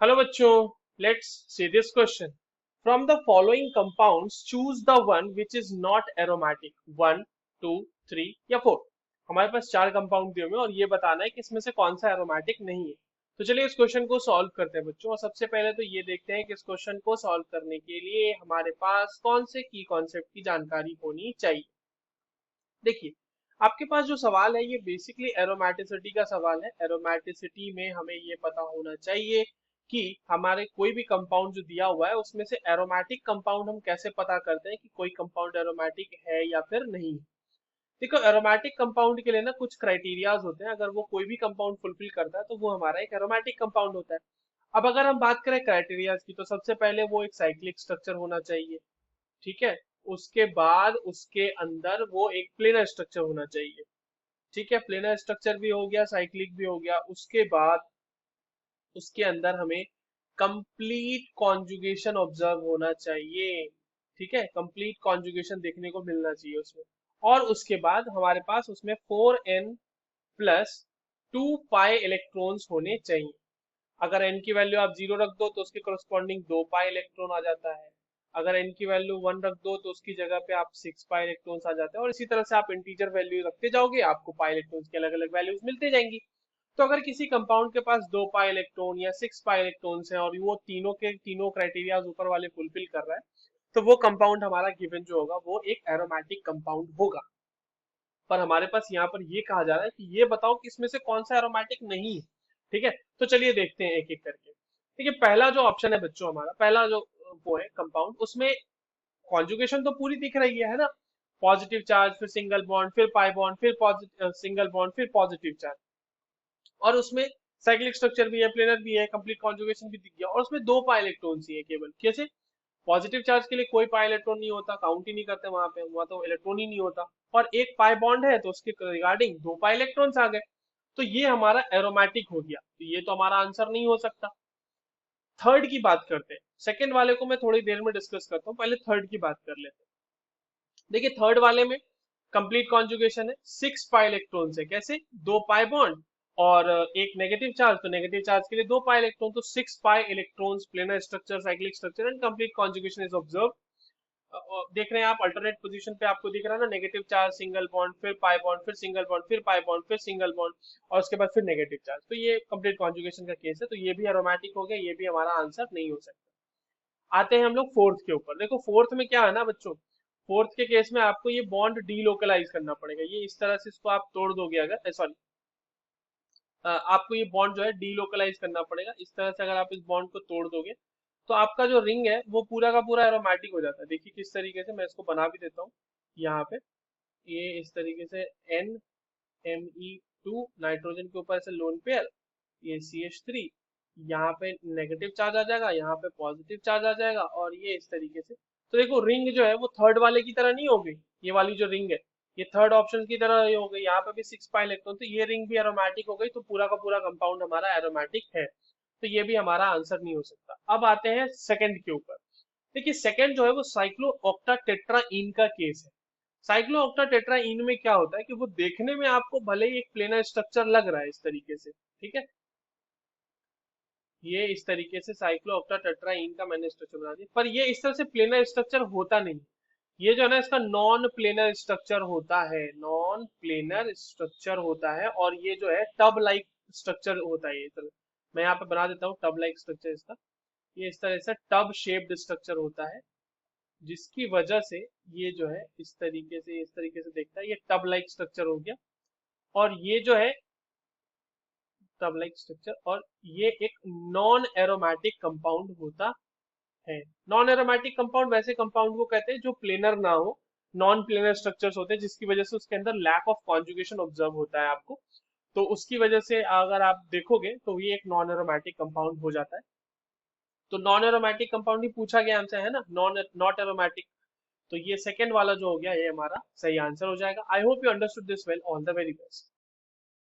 Hello बच्चों, let's see this question. From the following compounds choose the one which is not aromatic. One, two, three या four. हमारे पास चार compound दिए हुए हैं और ये बताना है कि इसमें से कौन सा एरोमेटिक नहीं है। तो चलिए इस क्वेश्चन को सॉल्व करते हैं बच्चों। और सबसे पहले तो ये देखते हैं कि इस क्वेश्चन को सॉल्व करने के लिए हमारे पास कौन से की कॉन्सेप्ट की जानकारी होनी चाहिए। देखिए, आपके पास जो सवाल है ये बेसिकली एरोमेटिसिटी का सवाल है। एरोमेटिसिटी में हमें ये पता होना चाहिए कि हमारे कोई भी कंपाउंड जो दिया हुआ है उसमें से एरोमेटिक कंपाउंड हम कैसे पता करते हैं कि कोई कंपाउंड एरोमेटिक है या फिर नहीं है। देखो, एरोमेटिक कंपाउंड के लिए ना कुछ क्राइटेरियाज होते हैं। अगर वो कोई भी कंपाउंड फुलफिल करता है तो वो हमारा एक एरोमेटिक कंपाउंड होता है। अब अगर हम बात करें क्राइटेरियाज की तो सबसे पहले वो एक साइक्लिक स्ट्रक्चर होना चाहिए। ठीक है। उसके बाद उसके अंदर वो एक प्लेनर स्ट्रक्चर होना चाहिए। ठीक है, प्लेनर स्ट्रक्चर भी हो गया, साइक्लिक भी हो गया। उसके बाद उसके अंदर हमें कंप्लीट कॉन्जुगेशन ऑब्जर्व होना चाहिए। ठीक है, कंप्लीट कॉन्जुगेशन देखने को मिलना चाहिए उसमें। और उसके बाद हमारे पास उसमें 4n+2 पाई इलेक्ट्रॉन्स होने चाहिए। अगर n की वैल्यू आप 0 रख दो तो उसके करस्पॉन्डिंग 2 पाई इलेक्ट्रॉन आ जाता है। अगर n की वैल्यू 1 रख दो तो उसकी जगह पे आप 6 पाई इलेक्ट्रॉन्स आ जाते हैं। और इसी तरह से आप इंटीजर वैल्यू रखते जाओगे, आपको पाई इलेक्ट्रॉन्स की अलग अलग वैल्यूज मिलते जाएंगी। तो अगर किसी कंपाउंड के पास 2 पाई इलेक्ट्रॉन या 6 पाई इलेक्ट्रॉन्स हैं और वो तीनों के तीनों क्राइटेरिया ऊपर वाले फुलफिल कर रहा है, तो वो कंपाउंड हमारा गिवन जो होगा वो एक एरोमेटिक कंपाउंड होगा। पर हमारे पास यहाँ पर ये कहा जा रहा है कि ये बताओ कि इसमें से कौन सा एरोमेटिक नहीं है। ठीक है, तो चलिए देखते हैं एक एक करके। देखिए, पहला जो ऑप्शन है बच्चों, हमारा पहला जो वो है कंपाउंड, उसमें कॉन्जुगेशन तो पूरी दिख रही है ना। पॉजिटिव चार्ज, फिर सिंगल बॉन्ड, फिर पाई बॉन्ड, फिर पॉजिटिव सिंगल बॉन्ड, फिर पॉजिटिव चार्ज। और उसमें साइक्लिक स्ट्रक्चर भी है, प्लेनर भी है, कंप्लीट कॉन्जुगेशन भी दिख गया। और उसमें 2 पाई इलेक्ट्रॉन ही है केवल। कैसे? पॉजिटिव चार्ज के लिए कोई पाई इलेक्ट्रॉन नहीं होता, काउंट ही नहीं करते वहां पे, वहां तो इलेक्ट्रॉन ही नहीं होता। और एक पाई बॉन्ड है तो उसके रिगार्डिंग 2 पाई इलेक्ट्रॉन्स आ गए। तो ये हमारा एरोमेटिक हो गया, तो ये तो हमारा आंसर नहीं हो सकता। थर्ड की बात करते हैं। सेकंड वाले को मैं थोड़ी देर में डिस्कस करता हूँ, पहले थर्ड की बात कर लेते हैं। देखिए, थर्ड वाले में कंप्लीट कॉन्जुगेशन है, 6 पाई इलेक्ट्रॉन्स है। कैसे? 2 पाई बॉन्ड और एक नेगेटिव चार्ज, तो नेगेटिव चार्ज के लिए 2 पाई इलेक्ट्रॉन, तो 6 pi electrons, planar structure, cyclic structure and complete conjugation is observe. देख रहे हैं आप अल्टरनेट पोजीशन पे, आपको दिख रहा है ना, नेगेटिव चार्ज, सिंगल बॉन्ड, फिर पाई बॉन्ड, फिर सिंगल बॉन्ड, फिर पाई बॉन्ड, फिर सिंगल बॉन्ड और उसके बाद फिर नेगेटिव चार्ज। तो ये कंप्लीट कॉन्जुगेशन का केस है, तो ये भी एरोमेटिक हो गया, ये भी हमारा आंसर नहीं हो सकता। आते हैं हम लोग फोर्थ के ऊपर। देखो, फोर्थ में क्या है ना बच्चों, फोर्थ के केस में आपको ये बॉन्ड डीलोकलाइज करना पड़ेगा। ये इस तरह से इसको आप तोड़ दोगे, अगर सॉरी, आपको ये बॉन्ड जो है डीलोकलाइज करना पड़ेगा। इस तरह से अगर आप इस बॉन्ड को तोड़ दोगे तो आपका जो रिंग है वो पूरा का पूरा एरोमेटिक हो जाता है। देखिए किस तरीके से, मैं इसको बना भी देता हूँ यहाँ पे। ये इस तरीके से NMe2 नाइट्रोजन के ऊपर ऐसे लोन पेयर, ये CH3, यहाँ पे नेगेटिव चार्ज आ जाएगा, यहाँ पे पॉजिटिव चार्ज आ जाएगा और ये इस तरीके से। तो देखो, रिंग जो है वो थर्ड वाले की तरह नहीं हो गई। ये वाली जो रिंग है ये थर्ड ऑप्शन की तरह ये हो गई। यहाँ पे भी 6 पाई इलेक्ट्रॉन, तो ये रिंग भी एरोमेटिक हो गई। तो पूरा का पूरा कंपाउंड हमारा एरोमेटिक है, तो ये भी हमारा आंसर नहीं हो सकता। अब आते हैं सेकंड के ऊपर। देखिए, सेकंड जो है वो साइक्लो ऑक्टा टेट्राइन का केस है। साइक्लो ऑक्टा टेट्राइन में क्या होता है कि वो देखने में आपको भले ही एक प्लेनर स्ट्रक्चर लग रहा है इस तरीके से। ठीक है, ये इस तरीके से साइक्लो ऑक्टा टेट्राइन का मैंने स्ट्रक्चर बना दिया, पर ये इस तरह से प्लेनर स्ट्रक्चर होता नहीं। ये जो है ना, इसका नॉन प्लेनर स्ट्रक्चर होता है, नॉन प्लेनर स्ट्रक्चर होता है। और ये जो है टब लाइक स्ट्रक्चर होता है। ये तरह मैं यहाँ पे बना देता हूँ टब लाइक स्ट्रक्चर इसका। ये इस तरह से टब शेप्ड स्ट्रक्चर होता है, जिसकी वजह से ये जो है इस तरीके से देखता है। ये टब लाइक स्ट्रक्चर हो गया। और ये जो है टब लाइक स्ट्रक्चर, और ये एक नॉन एरोमेटिक कंपाउंड होता है। नॉन एरोमेटिक कंपाउंड वैसे कंपाउंड को कहते हैं जो प्लेनर ना हो, नॉन प्लेनर स्ट्रक्चर्स होते हैं जिसकी वजह से उसके अंदर लैक ऑफ कॉन्जुगेशन ऑब्जर्व होता है आपको। तो उसकी वजह से अगर आप देखोगे तो ये एक नॉन एरोमेटिक कंपाउंड हो जाता है। तो नॉन एरोमेटिक कंपाउंड ही पूछा गया हमसे, है ना, नॉन नॉट एरोमेटिक। तो ये सेकंड वाला जो हो गया ये हमारा सही आंसर हो जाएगा। I hope you understood this well. All the very best.